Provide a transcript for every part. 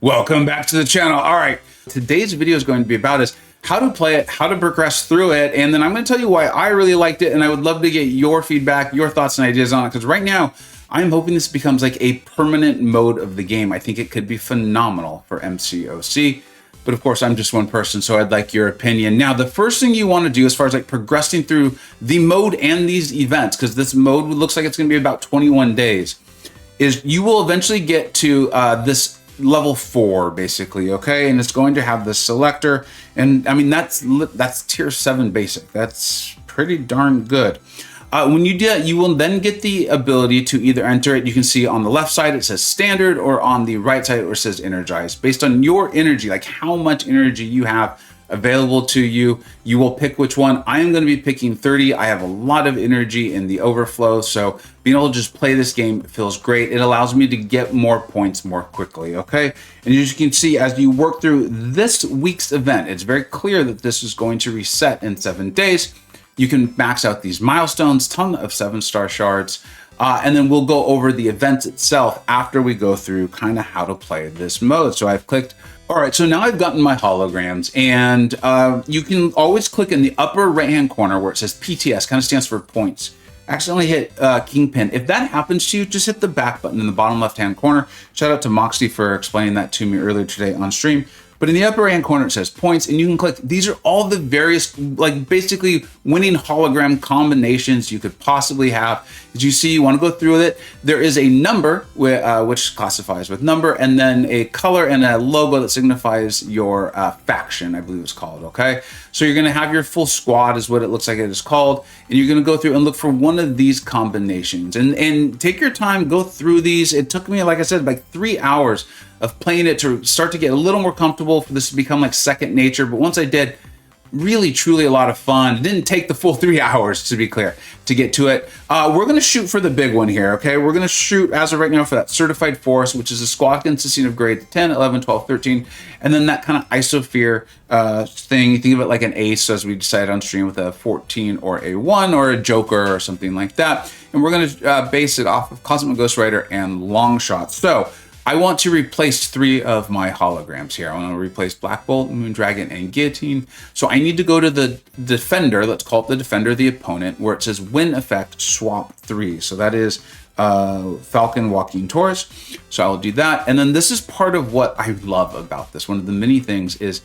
Welcome back to the channel. All right, today's video is going to be about is how to play it, how to progress through it, and then I'm going to tell you why I really liked it, and I would love to get your feedback, your thoughts and ideas on it, because right now I'm hoping this becomes like a permanent mode of the game. I think it could be phenomenal for MCoC, but of course I'm just one person, so I'd like your opinion. Now, the first thing you want to do as far as like progressing through the mode and these events, because this mode looks like it's going to be about 21 days, is you will eventually get to this level 4 basically, okay, and it's going to have the selector, and I mean that's tier 7 basic. That's pretty darn good. When you do that, you will then get the ability to either enter it. You can see on the left side it says standard, or on the right side where it says energized. Based on your energy, like how much energy you have available to you, you will pick which one. I am going to be picking 30. I have a lot of energy in the overflow, so being able to just play this game feels great. It allows me to get more points more quickly, okay? And as you can see, as you work through this week's event, it's very clear that this is going to reset in 7 days. You can max out these milestones, ton of 7-star shards, and then we'll go over the event itself after we go through kind of how to play this mode. So I've clicked. All right, so now I've gotten my holograms, and you can always click in the upper right-hand corner where it says PTS, kind of stands for points. Accidentally hit Kingpin. If that happens to you, just hit the back button in the bottom left-hand corner. Shout out to Moxie for explaining that to me earlier today on stream. But in the upper right-hand corner, it says points, and you can click. These are all the various, like basically winning hologram combinations you could possibly have. As you see, you want to go through with it. There is a number, which classifies with number, and then a color and a logo that signifies your faction, I believe it's called, okay? So you're going to have your full squad is what it looks like it is called, and you're going to go through and look for one of these combinations. And take your time, go through these. It took me, like I said, like 3 hours of playing it to start to get a little more comfortable, for this to become like second nature. But once I did, really, truly a lot of fun. It didn't take the full 3 hours, to be clear, to get to it. We're going to shoot for the big one here, okay? We're going to shoot, as of right now, for that certified force, which is a squad consisting of grade 10, 11, 12, 13, and then that kind of isosphere thing. You think of it like an ace, as we decided on stream, with a 14 or a 1 or a joker or something like that. And we're going to base it off of Cosmic Ghost Rider and Long Shot. So I want to replace 3 of my holograms here. I want to replace Black Bolt, Moondragon, and Guillotine. So I need to go to the Defender, let's call it the Defender, the opponent, where it says Win Effect, Swap 3. So that is Falcon, Walking Taurus. So I'll do that. And then this is part of what I love about this. One of the many things is,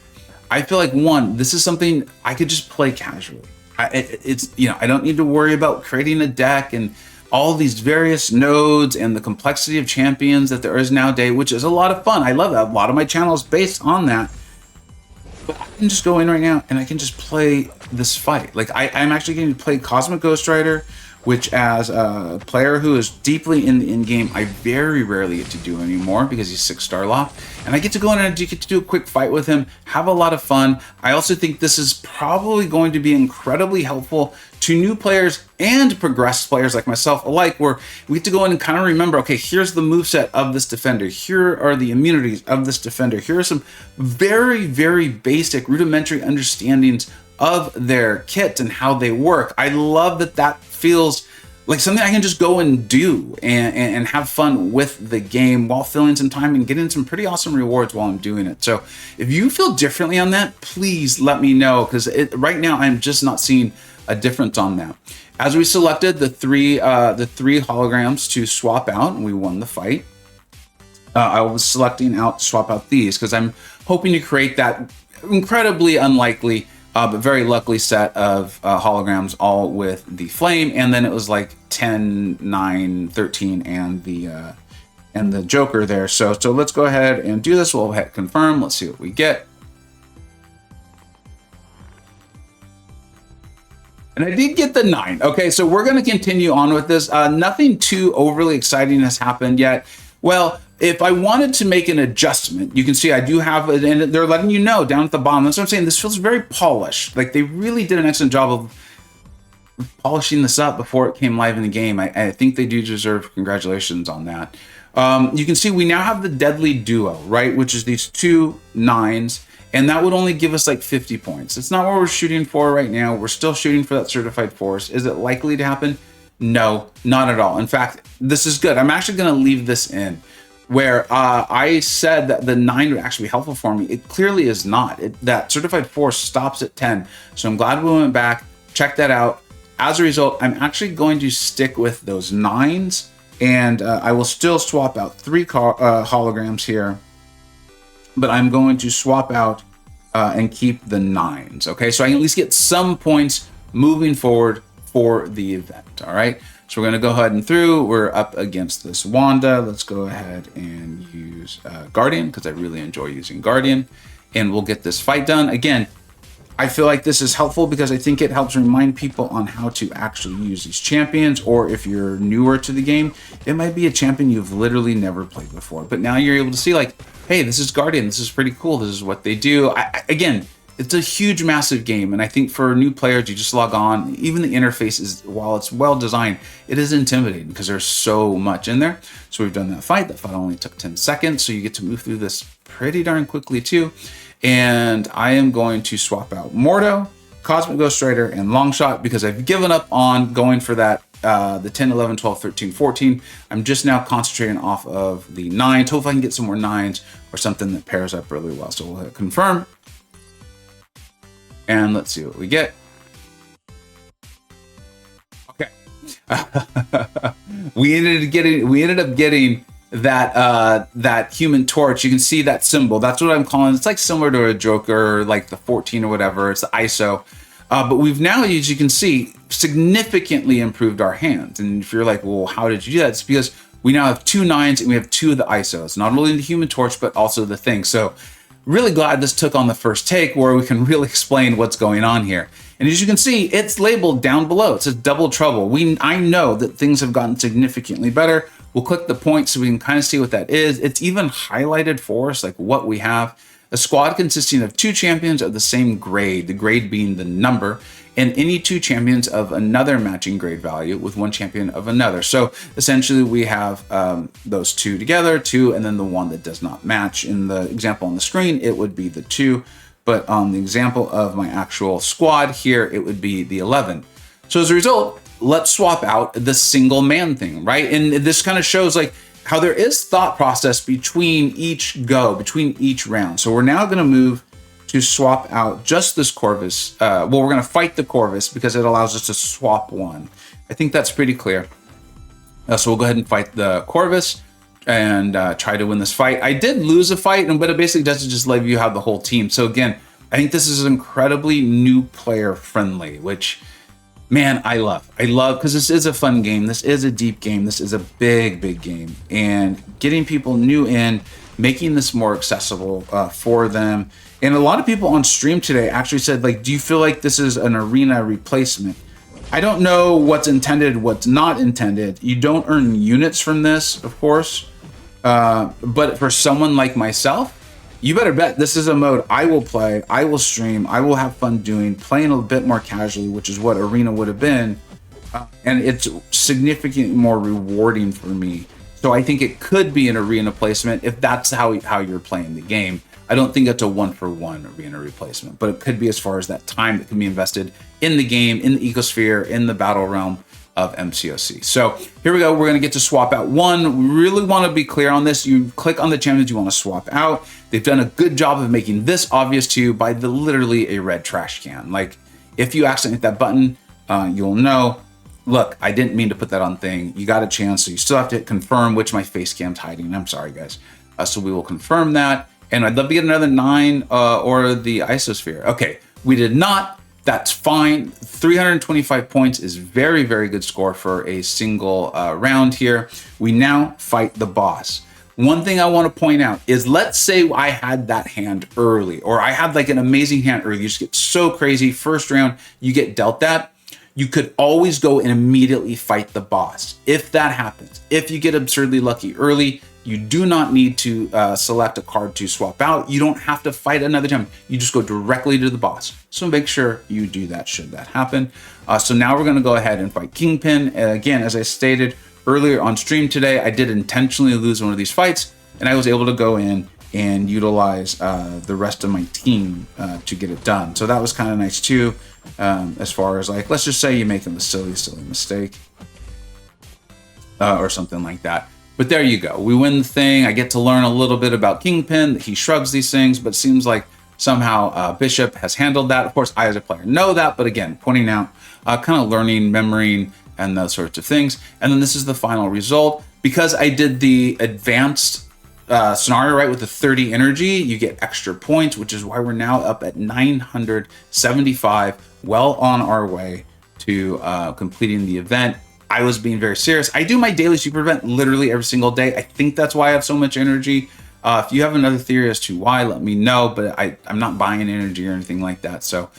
I feel like, one, this is something I could just play casually. It's, you know, I don't need to worry about creating a deck and all these various nodes and the complexity of champions that there is nowadays, which is a lot of fun. I love that. A lot of my channel is based on that. But I can just go in right now and I can just play this fight. Like I'm actually going to play Cosmic Ghost Rider, which, as a player who is deeply in the in-game, I very rarely get to do anymore because he's 6-star locked. And I get to go in and get to do a quick fight with him, have a lot of fun. I also think this is probably going to be incredibly helpful to new players and progressed players like myself alike, where we get to go in and kind of remember, okay, here's the moveset of this defender. Here are the immunities of this defender. Here are some very, very basic rudimentary understandings of their kit and how they work. I love that that feels like something I can just go and do and have fun with the game while filling some time and getting some pretty awesome rewards while I'm doing it. So if you feel differently on that, please let me know, because right now I'm just not seeing a difference on that. As we selected the three holograms to swap out, and we won the fight, I was selecting out, swap out these, because I'm hoping to create that incredibly unlikely but very luckily set of holograms, all with the flame, and then it was like 10, 9, 13, and the Joker there. So let's go ahead and do this. We'll hit confirm. Let's see what we get. And I did get the 9. Okay, so we're going to continue on with this. Nothing too overly exciting has happened yet. Well, if I wanted to make an adjustment, you can see I do have it, and they're letting you know down at the bottom. That's what I'm saying. This feels very polished. Like they really did an excellent job of polishing this up before it came live in the game. I think they do deserve congratulations on that. You can see we now have the Deadly Duo, right? Which is these 2 9s. And that would only give us like 50 points. It's not what we're shooting for right now. We're still shooting for that certified force. Is it likely to happen? No, not at all. In fact, this is good. I'm actually going to leave this in. where I said that the 9 would actually be helpful for me. It clearly is not. That certified 4 stops at 10. So I'm glad we went back, checked that out. As a result, I'm actually going to stick with those 9s, and I will still swap out 3 holograms here, but I'm going to swap out and keep the 9s. Okay, so I can at least get some points moving forward for the event. All right, so we're going to go ahead and through. We're up against this Wanda. Let's go ahead and use Guardian, because I really enjoy using Guardian, and we'll get this fight done. Again, I feel like this is helpful because I think it helps remind people on how to actually use these champions, or if you're newer to the game, it might be a champion you've literally never played before, but now you're able to see like, hey, this is Guardian, this is pretty cool, this is what they do. Again, it's a huge, massive game, and I think for new players, you just log on. Even the interface is, while it's well designed, it is intimidating because there's so much in there. So we've done that fight. That fight only took 10 seconds, so you get to move through this pretty darn quickly too. And I am going to swap out Mordo, Cosmic Ghost Rider, and Longshot because I've given up on going for that the 10, 11, 12, 13, 14. I'm just now concentrating off of the 9s. Hopefully I can get some more 9s or something that pairs up really well. So we'll hit confirm. And let's see what we get. Okay. we ended up getting that Human Torch. You can see that symbol. That's what I'm calling. It's like similar to a Joker, like the 14 or whatever. It's the ISO. But we've now, as you can see, significantly improved our hands. And if you're like, well, how did you do that? It's because we now have 2 9s and we have 2 of the ISOs. Not only the Human Torch, but also the thing. So really glad this took on the first take where we can really explain what's going on here. And as you can see, it's labeled down below. It says double trouble. I know that things have gotten significantly better. We'll click the point so we can kind of see what that is. It's even highlighted for us, like what we have. A squad consisting of 2 champions of the same grade, the grade being the number, and any 2 champions of another matching grade value with 1 champion of another. So essentially we have those 2 together, 2, and then the 1 that does not match. In the example on the screen, it would be the 2, but on the example of my actual squad here, it would be the 11. So as a result, let's swap out the single man thing, right? And this kind of shows like how there is thought process between each round. So we're now going to move to swap out just this Corvus. Well, we're going to fight the Corvus because it allows us to swap 1. I think that's pretty clear. So we'll go ahead and fight the Corvus and try to win this fight. I did lose a fight, but it basically does just let you have the whole team. So again, I think this is incredibly new player friendly, which, man, I love because this is a fun game. This is a deep game. This is a big game, and getting people new in, making this more accessible for them. And a lot of people on stream today actually said, like, do you feel like this is an arena replacement? I don't know what's intended, what's not intended. You don't earn units from this, of course. But for someone like myself, you better bet this is a mode I will play, I will stream, I will have fun doing, playing a bit more casually, which is what Arena would have been. And it's significantly more rewarding for me. So I think it could be an Arena placement if that's how you're playing the game. I don't think it's a 1-for-1 Arena replacement, but it could be as far as that time that can be invested in the game, in the ecosphere, in the battle realm of MCoC. So here we go. We're going to get to swap out 1. We really want to be clear on this. You click on the champions you want to swap out. They've done a good job of making this obvious to you by literally a red trash can. Like if you accidentally hit that button, you'll know, look, I didn't mean to put that on thing. You got a chance. So you still have to hit confirm, which my face cam's hiding. I'm sorry, guys. So we will confirm that. And I'd love to get another 9 or the isosphere. Okay, we did not. That's fine. 325 points is very good score for a single round here. We now fight the boss. One thing I want to point out is, let's say I had that hand early, or I had like an amazing hand early. You just get so crazy. First round, you get dealt that. You could always go and immediately fight the boss. If that happens, if you get absurdly lucky early, you do not need to select a card to swap out. You don't have to fight another time. You just go directly to the boss. So make sure you do that should that happen. So now we're going to go ahead and fight Kingpin. Again, as I stated earlier on stream today, I did intentionally lose one of these fights, and I was able to go in and utilize the rest of my team to get it done. So that was kind of nice too, as far as like, let's just say you make a silly mistake or something like that. But there you go. We win the thing. I get to learn a little bit about Kingpin. He shrugs these things, but it seems like somehow Bishop has handled that. Of course, I as a player know that, but again, pointing out, kind of learning, memorying, and those sorts of things. And then this is the final result. Because I did the advanced scenario, right, with the 30 energy, you get extra points, which is why we're now up at 975, well on our way to completing the event. I was being very serious. I do my daily super event literally every single day. I think that's why I have so much energy. If you have another theory as to why, let me know, but I'm not buying energy or anything like that. So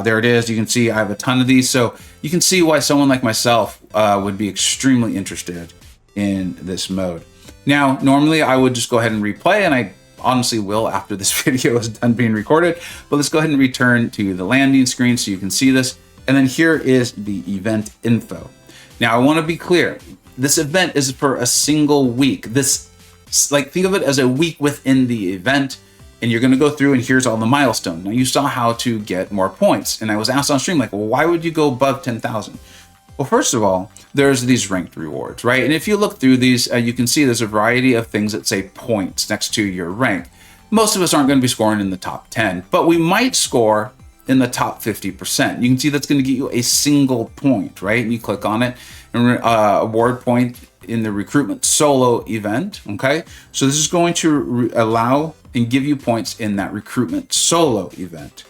there it is. You can see I have a ton of these. So you can see why someone like myself would be extremely interested in this mode. Now, normally I would just go ahead and replay, and I honestly will after this video is done being recorded, but let's go ahead and return to the landing screen so you can see this. And then here is the event info. Now, I want to be clear. This event is for a single week. This, like, think of it as a week within the event, and you're going to go through and here's all the milestones. Now, you saw how to get more points, and I was asked on stream, like, well, why would you go above 10,000? Well, first of all, there's these ranked rewards, right? And if you look through these, you can see there's a variety of things that say points next to your rank. Most of us aren't going to be scoring in the top 10, but we might score in the top 50%. You can see that's going to get you a single point, right? And you click on it and award point in the recruitment solo event, okay? So this is going to allow and give you points in that recruitment solo event.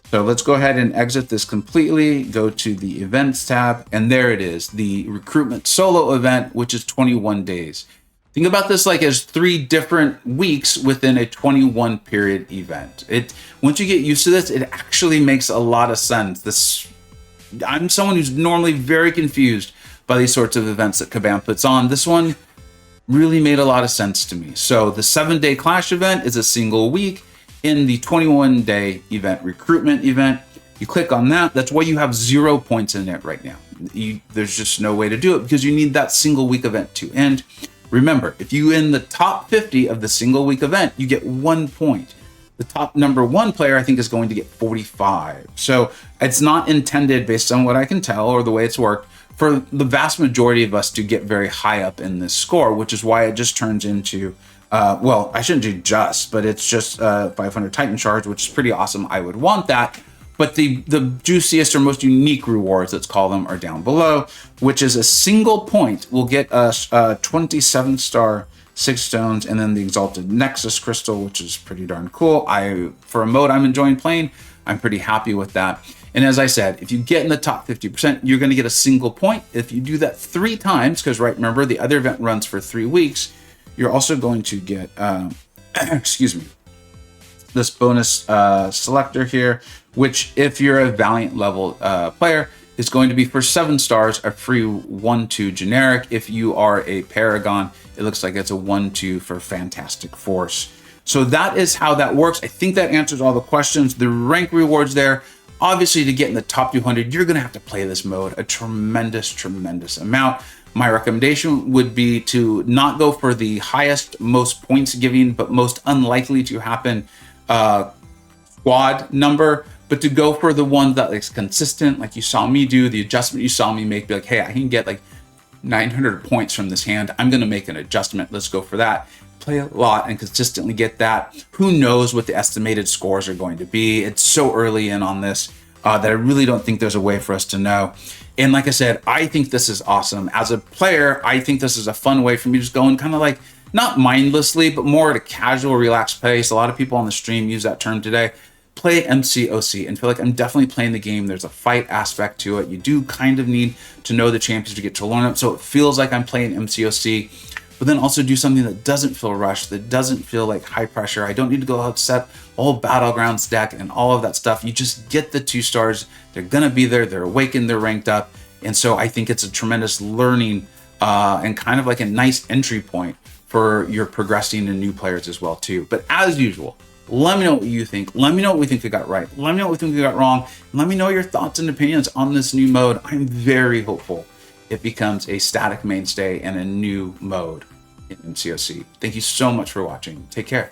So let's go ahead and exit this completely, go to the events tab, and there it is, the recruitment solo event, which is 21 days. Think about this like as 3 different weeks within a 21 period event. Once you get used to this, it actually makes a lot of sense. I'm someone who's normally very confused by these sorts of events that Kabam puts on. This one really made a lot of sense to me. So the 7-day Clash event is a single week. In the 21-day event, recruitment event, you click on that. That's why you have 0 points in it right now. There's just no way to do it because you need that single week event to end. Remember, if you in the top 50 of the single week event, you get 1 point. The top number 1 player, I think, is going to get 45. So it's not intended, based on what I can tell or the way it's worked, for the vast majority of us to get very high up in this score, which is why it just turns into, well, I shouldn't do just, but it's just 500 Titan Charge, which is pretty awesome. I would want that. But the juiciest or most unique rewards, let's call them, are down below, which is a single point will get us 27-star 6 stones, and then the Exalted Nexus Crystal, which is pretty darn cool. For a mode I'm enjoying playing, I'm pretty happy with that. And as I said, if you get in the top 50%, you're going to get a single point. If you do that 3 times, because right, remember, the other event runs for 3 weeks, you're also going to get, excuse me, this bonus selector here, which if you're a Valiant level player, is going to be for 7 stars, a free 1-2 generic. If you are a Paragon, it looks like it's a 1-2 for Fantastic Force. So that is how that works. I think that answers all the questions. The rank rewards there, obviously to get in the top 200, you're gonna have to play this mode a tremendous amount. My recommendation would be to not go for the highest, most points giving, but most unlikely to happen squad number, but to go for the one that is consistent, like you saw me do, the adjustment you saw me make, be like, hey, I can get like 900 points from this hand. I'm gonna make an adjustment, let's go for that. Play a lot and consistently get that. Who knows what the estimated scores are going to be? It's so early in on this that I really don't think there's a way for us to know. And like I said, I think this is awesome. As a player, I think this is a fun way for me to just go and kind of like, not mindlessly, but more at a casual, relaxed pace. A lot of people on the stream use that term today. Play MCoC and feel like I'm definitely playing the game. There's a fight aspect to it. You do kind of need to know the champions to get to learn them. So it feels like I'm playing MCoC, but then also do something that doesn't feel rushed, that doesn't feel like high pressure. I don't need to go out, set all Battlegrounds deck and all of that stuff. You just get the 2 stars. They're gonna be there, they're awakened, they're ranked up. And so I think it's a tremendous learning and kind of like a nice entry point for your progressing and new players as well too. But as usual, let me know what you think. Let me know what we think we got right. Let me know what we think we got wrong. And let me know your thoughts and opinions on this new mode. I'm very hopeful it becomes a static mainstay and a new mode in MCoC. Thank you so much for watching. Take care.